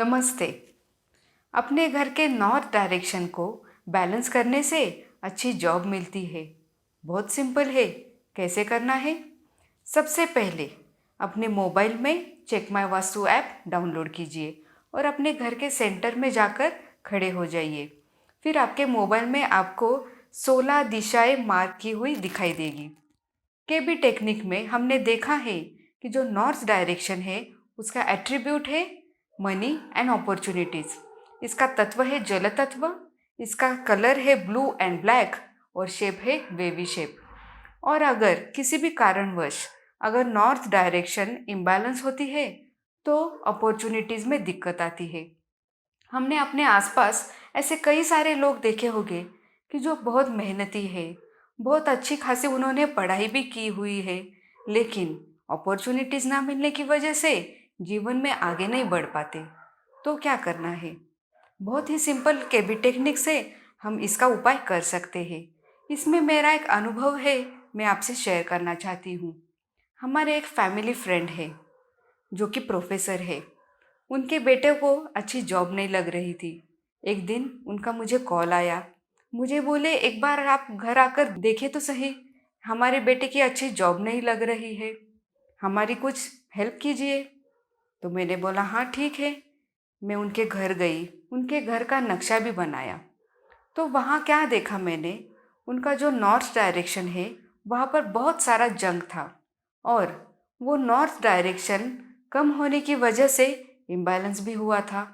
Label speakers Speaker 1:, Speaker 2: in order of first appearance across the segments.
Speaker 1: नमस्ते। अपने घर के नॉर्थ डायरेक्शन को बैलेंस करने से अच्छी जॉब मिलती है। बहुत सिंपल है। कैसे करना है? सबसे पहले अपने मोबाइल में check my Vastu app download कीजिए और अपने घर के सेंटर में जाकर खड़े हो जाइए। फिर आपके मोबाइल में आपको 16 दिशाएं मार्क की हुई दिखाई देगी। केबी टेक्निक में हमने देखा है कि जो नॉर्थ डायरेक्शन है उसका एट्रीब्यूट है मनी एंड अपॉर्चुनिटीज। इसका तत्व है जल तत्व, इसका कलर है ब्लू एंड ब्लैक और शेप है वेवी शेप। और अगर किसी भी कारणवश अगर नॉर्थ डायरेक्शन इम्बैलेंस होती है तो अपॉर्चुनिटीज़ में दिक्कत आती है। हमने अपने आसपास ऐसे कई सारे लोग देखे होंगे कि जो बहुत मेहनती है, बहुत अच्छी खासी उन्होंने पढ़ाई भी की हुई है, लेकिन अपॉर्चुनिटीज़ ना मिलने की वजह से जीवन में आगे नहीं बढ़ पाते। तो क्या करना है? बहुत ही सिंपल केबी टेक्निक से हम इसका उपाय कर सकते हैं। इसमें मेरा एक अनुभव है, मैं आपसे शेयर करना चाहती हूँ। हमारे एक फैमिली फ्रेंड है जो कि प्रोफेसर है। उनके बेटे को अच्छी जॉब नहीं लग रही थी। एक दिन उनका मुझे कॉल आया। मुझे बोले एक बार आप घर आकर देखें तो सही, हमारे बेटे की अच्छी जॉब नहीं लग रही है, हमारी कुछ हेल्प कीजिए। तो मैंने बोला हाँ ठीक है। मैं उनके घर गई, उनके घर का नक्शा भी बनाया। तो वहाँ क्या देखा मैंने, उनका जो नॉर्थ डायरेक्शन है वहाँ पर बहुत सारा जंग था और वो नॉर्थ डायरेक्शन कम होने की वजह से इम्बैलेंस भी हुआ था।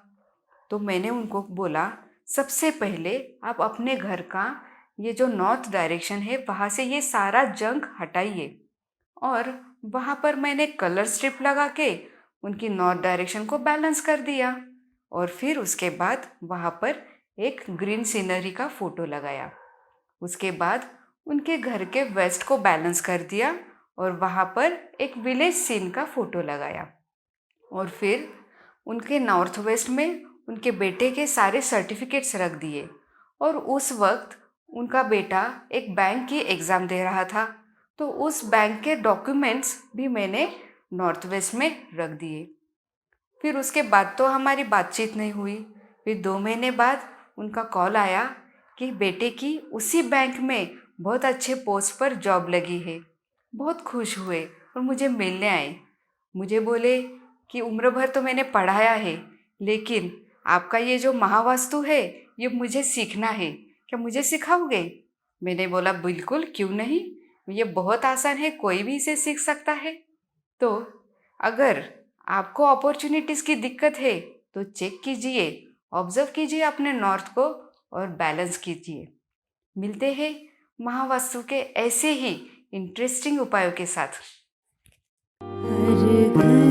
Speaker 1: तो मैंने उनको बोला सबसे पहले आप अपने घर का ये जो नॉर्थ डायरेक्शन है वहाँ से ये सारा जंग हटाइए। और वहाँ पर मैंने कलर स्ट्रिप लगा के उनकी नॉर्थ डायरेक्शन को बैलेंस कर दिया। और फिर उसके बाद वहाँ पर एक ग्रीन सीनरी का फोटो लगाया। उसके बाद उनके घर के वेस्ट को बैलेंस कर दिया और वहाँ पर एक विलेज सीन का फोटो लगाया। और फिर उनके नॉर्थ वेस्ट में उनके बेटे के सारे सर्टिफिकेट्स रख दिए। और उस वक्त उनका बेटा एक बैंक की एग्ज़ाम दे रहा था, तो उस बैंक के डॉक्यूमेंट्स भी मैंने नॉर्थ वेस्ट में रख दिए। फिर उसके बाद तो हमारी बातचीत नहीं हुई। फिर 2 महीने बाद उनका कॉल आया कि बेटे की उसी बैंक में बहुत अच्छे पोस्ट पर जॉब लगी है। बहुत खुश हुए और मुझे मिलने आए। मुझे बोले कि उम्र भर तो मैंने पढ़ाया है, लेकिन आपका ये जो महावास्तु है ये मुझे सीखना है, क्या मुझे सिखाओगे? मैंने बोला बिल्कुल, क्यों नहीं, ये बहुत आसान है, कोई भी इसे सीख सकता है। तो अगर आपको अपॉर्चुनिटीज़ की दिक्कत है तो चेक कीजिए, ऑब्जर्व कीजिए अपने नॉर्थ को और बैलेंस कीजिए। मिलते हैं महावास्तु के ऐसे ही इंटरेस्टिंग उपायों के साथ।
Speaker 2: हर घर